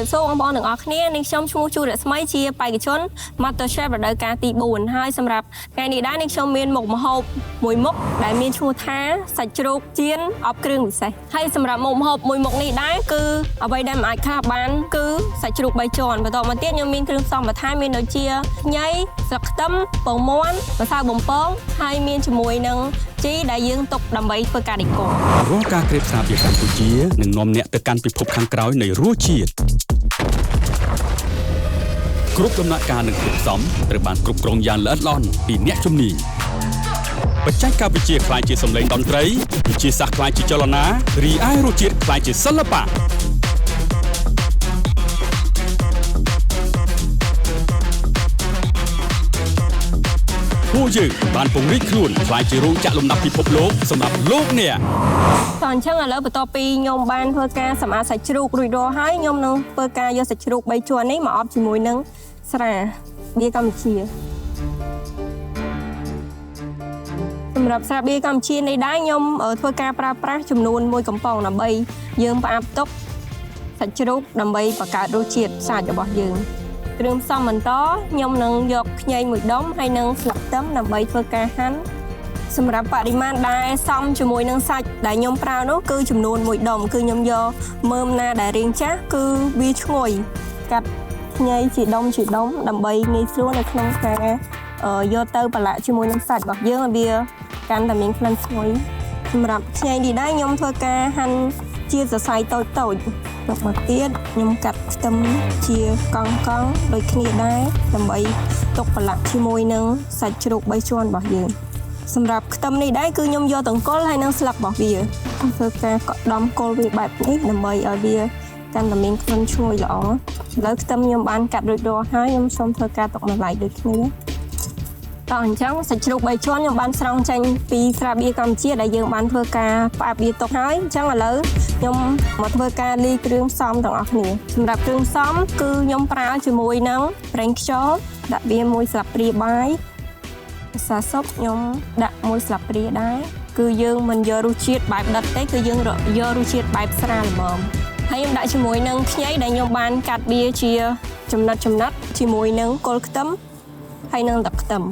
บโซ่ของบอลหนึ่งออกเนี่ยในช่องชูชูเดือดสมัยเชียไปกับชนมาตัวแชร์แบบเดินการตีบุญให้สำหรับการนี้ได้ในช่องเมียนหมกมะฮบมวยมกได้เมียนชูท้าใส่จุกเจียนออกเครื่องใส่ให้สำหรับหมกมะฮบมวยมกนี้ได้คือเอาไปได้มาค่าบ้านคือใส่จุกใบจอนไปต่อมาเตี้ยยังเมียนเครื่องซองแบบท้ายเมียนโดยเชียไงสักตั้มปองม้วนภาษาบ่มป้องให้เมียนจมวยนึงจีได้ยืงตกดำใบเพื่อการดิโก้รัวการเกร็บสาบอย่างกัมพูชีหนึ่งนมเนี่ยแต่การไปพบข้างกร้อยในรั้วเชียดกรุ๊ปដំណាក់ការនឹងគ្រប់សំត្រូវបានគ្រប់គ្រងយ៉ាងល្អិតល្អន់ពីអ្នកជំនាញបច្ចេកវិទ្យាខ្លាយជាសម្លេងតន្ត្រីវិទ្យាសាស្ត្រខ្លាយជាចលនារីឯរសជាតិខ្លាយជាសិល្បៈពួកយើងបានពង្រីកខ្លួនខ្លាយជារោងចក្រលំដាប់ពិភពលោកសម្រាប់លោកអ្នកតអញ្ចឹងឥឡូវបន្ទាប់ពីខ្ញុំបានធ្វើការសម្អាតសាច់ជ្រូករួចរាល់ហើយខ្ញុំនឹងធ្វើការយកសាច់ជ្រូក3ជាន់នេះមកអបជាមួយនឹងស្រាបៀកម្ពុជាសម្រាប់ស្រាបៀកម្ពុជានេះដែរខ្ញុំធ្វើការប្រើប្រាស់ចំនួន1កំប៉ុងដើម្បីយើងផ្អាប់ទុកសាច់ជ្រូកដើម្បីបង្កើតរសជាតិសាច់របស់យើងគ្រឿងផ្សំបន្តខ្ញុំនឹងយកខ្ញី1ដុំហើយនឹងស្លឹកខ្ទឹមដើម្បីធ្វើការហាន់សម្រាប់បរិមាណដែលសមជាមួយនឹងសាច់ដែលខ្ញុំប្រើនោះគឺចំនួន1ដុំគឺខ្ញុំយកមើមណាដែលរាងចាស់គឺវាឈ្ងុយកាត់ខ្ញីជាដុំដើម្បីងាយស្រួលនៅក្នុងការយកទៅប្រឡាក់ជាមួយនឹងសាច់របស់យើងឲ្យវាកាន់តែមានក្លិនឈ្ងុយសម្រាប់ខ្ញីនេះដែរខ្ញុំធ្វើការហាន់ជាសរសៃតូចទៅមកទៀតខ្ញុំកាត់ខ្ទឹមជាកង់ដូចគ្នាដែរដើម្បីទុកប្រឡាក់ជាមួយនឹងសាច់ជ្រូក3ជាន់របស់យើងសម្រាប់ខ្ទឹមនេះដែរគឺខ្ញុំយកទាំងគល់ហើយនិងស្លឹករបស់វាធ្វើការកក់ដំគល់វាបែបនេះដើម្បីឲ្យវាកាន់តែមានក្លិនឈ្ងុយល្អឥឡូវខ្ទឹមខ្ញុំបានកាត់រួចរាល់ហើយខ្ញុំសូមធ្វើការទុកមួយឡែកដូចគ្នាតោះអញ្ចឹងសាច់ជ្រូក3ជាន់ខ្ញុំបានស្រង់ចេញពីស្រាបៀរកម្ពុជាដែលយើងបានធ្វើការផ្អាប់វាទុកហើយអញ្ចឹងឥឡូវខ្ញុំមកធ្វើការលាយគ្រឿងផ្សំទាំងអស់គ្នាសម្រាប់គ្រឿងផ្សំគឺខ្ញុំប្រើជាមួយនឹងប្រេងខ្យល់ដាក់វា1ស្លាបព្រាបាយម្សៅស៊ុបខ្ញុំដាក់1ស្លាបព្រាដែរគឺយើងមិនយករសជាតិបែបដិតទេគឺយើងយករសជាតិបែបស្រាលល្មមហើយខ្ញុំដាក់ជាមួយនឹងខ្ញីដែលខ្ញុំបានកាត់វាជាចំណិតជាមួយនឹងគល់ខ្ទឹមហើយនឹងទឹកខ្ទឹម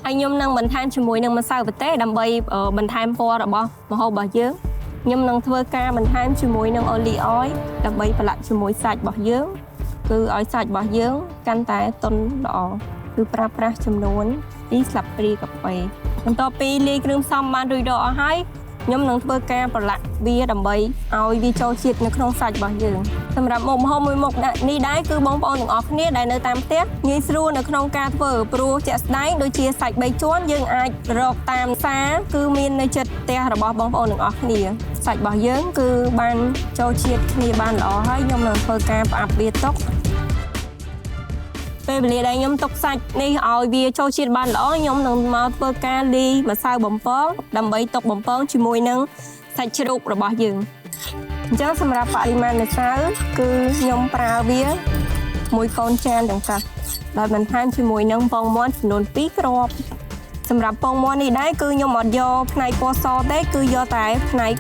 ហើយខ្ញុំនឹងបន្ថែមជាមួយនឹងម្សៅម្ទេសដើម្បីបន្ថែមពណ៌របស់ម្ហូបរបស់យើងខ្ញុំនឹងធ្វើការបន្ថែមជាមួយនឹងអូលីអុយដើម្បីប្រឡាក់ជាមួយសាច់របស់យើងគឺឲ្យសាច់របស់យើងកាន់តែទន់ល្អគឺប្រើប្រាស់ចំនួន2ស្លាបព្រាកាហ្វេបន្ទាប់ពីលាយគ្រឿងផ្សំបានរួចរាល់អស់ហើយខ្ញុំនឹងធ្វើការប្រឡាក់វាដើម្បីឲ្យវាចូលជាតិនៅក្នុងសាច់របស់យើងសម្រាប់មុខម្ហូបមួយមុខនេះដែរគឺបងប្អូនទាំងអស់គ្នាដែលនៅតាមផ្ទះងាយស្រួលនៅក្នុងការធ្វើព្រោះជាក់ស្ដែងដូចជាសាច់3ជាន់យើងអាចរកតាមផ្សារគឺមាននៅជិតផ្ទះរបស់បងប្អូនទាំងអស់គ្នាសាច់របស់យើងគឺបានចូលជាតិគ្នាបានល្អហើយខ្ញុំនឹងធ្វើការផ្អាប់វាទុកពេលវេលាដែលខ្ញុំទុកសាច់នេះឲ្យវាចូលជាតិបានល្អខ្ញុំនឹងមកធ្វើការលាយម្សៅបំពងដើម្បីទុកបំពងជាមួយនឹងសាច់ជ្រូករបស់យើងអញ្ចឹងសម្រាប់បរិមាណម្សៅគឺខ្ញុំប្រើវា1កូនចានទាំងកាសដោយបន្ថែមជាមួយនឹងពងមាន់ចំនួន2គ្រាប់សម្រាប់ពងមាន់នេះដែរគឺខ្ញុំអត់យកផ្នែកពណ៌សទេគឺយកតែផ្នែក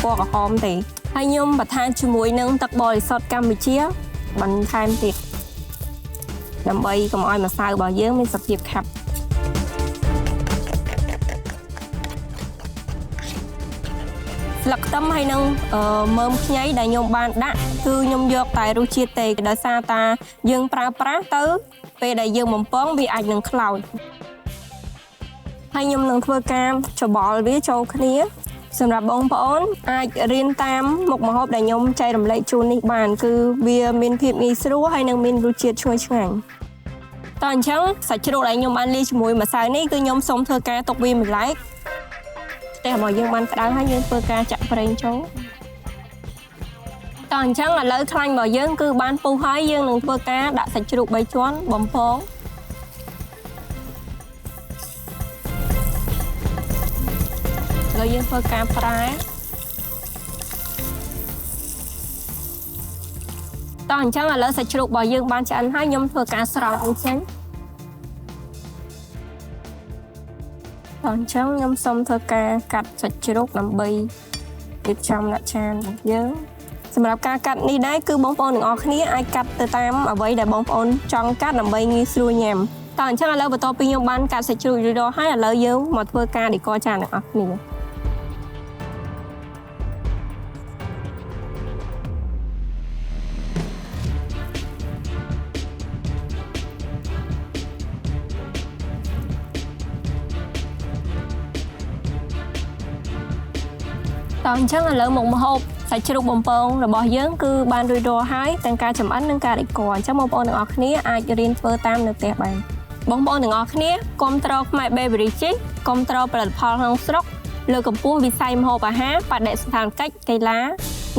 ពណ៌ក្រហមទេហើយខ្ញុំបន្ថែមជាមួយនឹងទឹកបរិសុទ្ធកម្ពុជាបន្ថែមទៀតដើម្បីកុំឲ្យម្សៅរបស់យើងមានសភាពខាប់ស្លឹកខ្ទឹមហើយនឹងមើមខ្ញីដែលខ្ញុំបានដាក់គឺខ្ញុំយកតែរសជាតិទេដោយសារតាយើងប្រើប្រាស់ទៅពេលដែលយើងបំពងវាអាចនឹងខ្លោចហើយខ្ញុំនឹងធ្វើការច្របល់វាចូលគ្នាសម្រាប់បងប្អូនអាចរៀនតាមមុខម្ហូបដែលខ្ញុំចែករំលែកជូននេះបានគឺវាមានភាពងាយស្រួលហើយនឹងមានរសជាតិឈ្ងុយឆ្ងាញ់តោះអញ្ចឹងសាច់ជ្រូកដែលខ្ញុំបានលាយជាមួយម្សៅនេះគឺខ្ញុំសូមធ្វើការទុកវាមួយឡែកតែរបស់យើងបានក្តៅហើយយើងធ្វើការចាក់ប្រេងចូលតោះអញ្ចឹងឥឡូវខ្លាញ់របស់យើងគឺបានពុះហើយយើងនឹងធ្វើការដាក់សាច់ជ្រូក3ជាន់បំពងឥឡូវយើងធ្វើការប្រែតោះអញ្ចឹងឥឡូវសាច់ជ្រូករបស់យើងបានឆ្អិនហើយខ្ញុំធ្វើការស្រង់វាចេញតោះអញ្ចឹងខ្ញុំសូមធ្វើការកាត់សាច់ជ្រូកដើម្បីរៀបចំដាក់ចានរបស់យើង សម្រាប់ការកាត់នេះដែរគឺបងប្អូនទាំងអស់គ្នាអាចកាត់ទៅតាមអ្វីដែលបងប្អូនចង់កាត់ដើម្បីងាយស្រួលញ៉ាំតោះអញ្ចឹងឥឡូវបន្ទាប់ពីខ្ញុំបានកាត់សាច់ជ្រូករួចរាល់ហើយឥឡូវយើងមកធ្វើការដេកចានទាំងអស់គ្នាតោះអញ្ចឹងឥឡូវមកម្ហូបសាច់ជ្រូកបំពងរបស់យើងគឺបានរួចរាល់ហើយទាំងការចម្អិននិងការដេកអញ្ចឹងបងប្អូនទាំងអស់គ្នាអាចរៀនធ្វើតាមនៅផ្ទះបានបងប្អូនទាំងអស់គ្នាគាំទ្រខ្មែរ Bakery ជីគាំទ្រផលិតផលក្នុងស្រុកលើកកម្ពស់វិស័យម្ហូបអាហារបដិសណ្ឋានកិច្ចកីឡា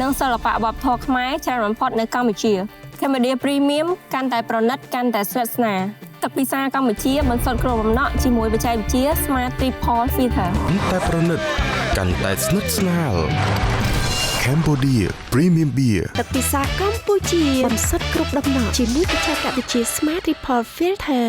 និងសិល្បៈវប្បធម៌ខ្មែរច្រើនបំផុតនៅកម្ពុជា Cambodia Premium កាន់តែប្រណិតកាន់តែស្និទ្ធស្នាលទឹកពិសាកម្ពុជាបន្សុទ្ធគ្រប់បំណក់ជាមួយបច្ចេកវិទ្យា Smart Triple Filter តែប្រណិតកាន់តែស្និទ្ធស្នាល Cambodia Premium Beer ទឹកពិសាកម្ពុជាបន្សុទ្ធគ្រប់ដំណក់ជាមួយបច្ចេកវិទ្យា Smart Triple Filter